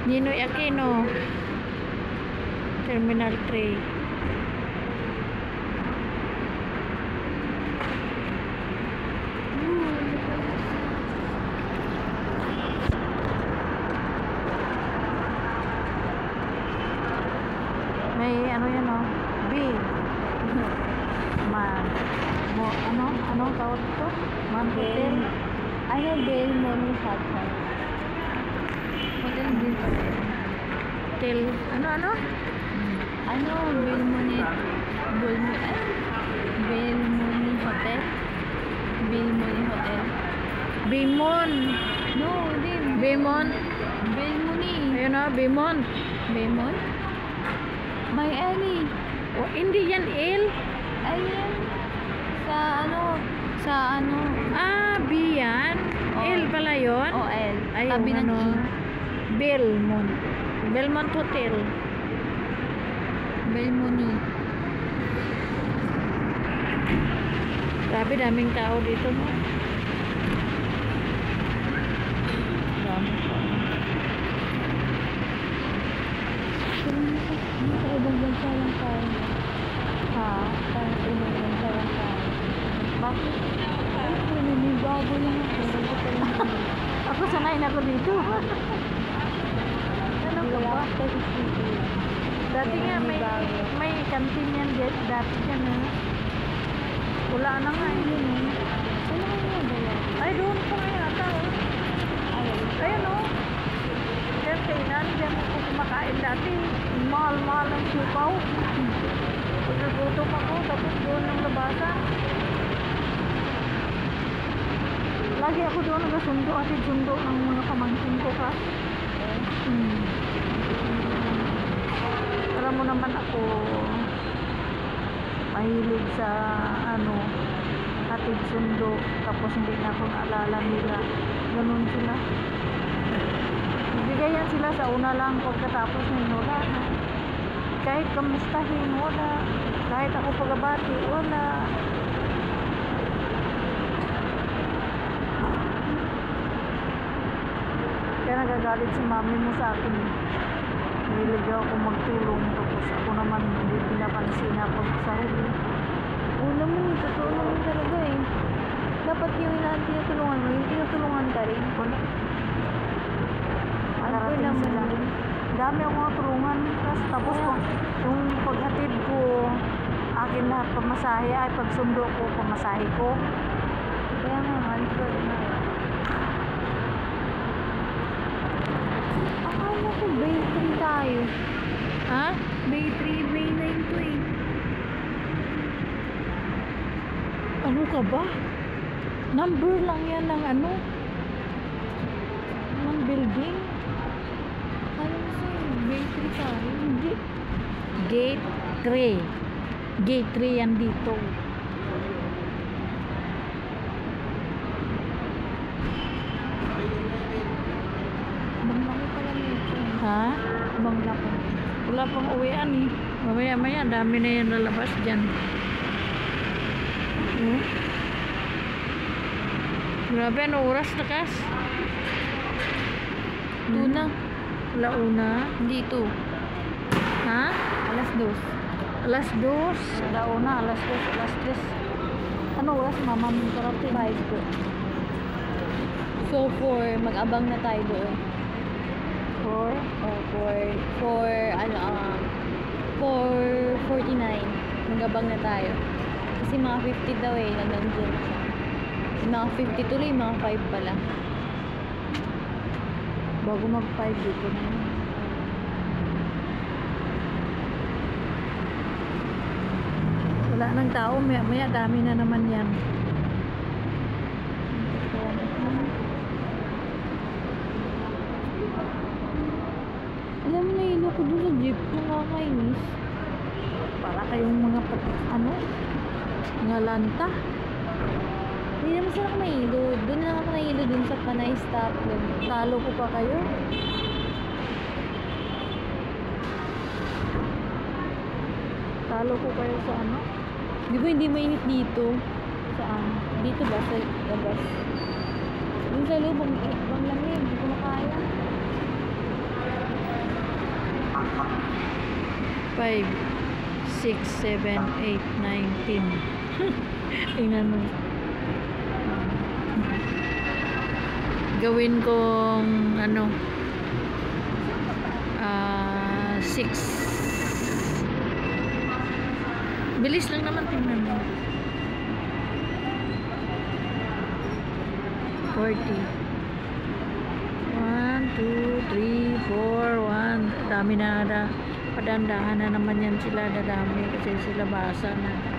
Ninoy Aquino. Terminal 3. May ano yan oh. B. Anong tawag ito? Man Hotel. Ano, Del Money Hotel. Hotel din pa rin. Hotel. Ano? Ano, Del Money Hotel? Del Money Hotel. Bimon. No, hindi. Bimon. Del Money. Ayun o, Bimon. Bemon? May Annie. Oh, hindi yan L. Ayan. Sa ano? Ah, B yan. Oh. L pala yun. O, L. Ay, Tabi ng ano, E. Belmont. Belmont Hotel. Belmoni. Grabe, daming tao dito no. Dami pa. Sa ibang bansa lang tayo. Ha? Sa ibang bansa lang tayo. Bakit? Ay, naninibago lang ako. Ako sanay na ako dito. Ano ka ba? Dati nga may kantin yan dati yan ha. Wala na nga eh. Saan naman nga ba yan? Ay, doon pa nga yata oh. Ayun oh. Diyan kainan, diyan ako kumakain dati. Mahal-mahal ang sipaw. Pagkagutom ako, tapos doon ng labasan. Lagi ako doon nagasundo at sundo ng mga pamangkin ko ka. Alam mo naman ako mahilig sa hatid sundo, tapos hindi na ako naalala nila. Ganun sila. Bigay yan sila sa una lang, pagkatapos nila wala na. Kahit kamustahin, wala. Kahit ako pagabati, wala. Kaya nagagalit si mami mo sa akin. Mahilig ako magtulong, tapos ako naman hindi pinapansin ako sa huli. Oo naman, totoo naman talaga eh. Dapat yung tinutulungan mo, yung tinutulungan ka rin. Wala. Ano Nakarating naman sila. yun? Dami akong tulungan. Tapos yung paghatid ko, akin lahat pamasahe, ay pagsundo ko, pamasahe ko. Kaya nga, malikod na. Akala ko Bay 3 tayo. Ha? Bay 3, Bay 9 to eh. Ano ka ba? Number lang yan ng ng building. Ano mo sa'yo? Bay 3 tayo. Hindi. Gate 3. Gate 3 yan dito. Banglaki pala nito. Ha? Banglaki. Wala pang uwian eh. Mamaya-maya, dami na yan lalabas dyan. Grabe, ano oras na kas? Tuna. Launa. Dito. Ha? Alas 2. Alas 2. Launa, alas 2, alas 3. Ano oras, mama? Karate. 5 po. So, 4. Mag-abang na tayo doon. 4. Oh, for 4:49. Mag-abang na tayo. Kasi mga 50 daw eh, nandun siya. Mga 50 tuloy, mga 5 pala. Bago mag-5 dito na yun. Wala nang tao, maya dami na naman yan. Alam mo, nahilo ko doon sa jeep. Nakakainis. Para kayong mga mga lanta. Hindi naman sila ako nahilo. Doon lang ako nahilo doon sa Panay Stop. Talo ko pa kayo. Talo ko kayo sa Di ba hindi mainit dito? Saan? Dito ba? Sa labas? Doon sa loob, bang lamig. Hindi ko makaya. 5, 6, 7, 8, 9, 10. Tingnan mo. Gawin kong ano 6. Bilis lang naman, tingnan mo. 40. 1, 2, 3, 4, 1. Dami na. Padandahan na naman yan sila. Dadami kasi sila basa na.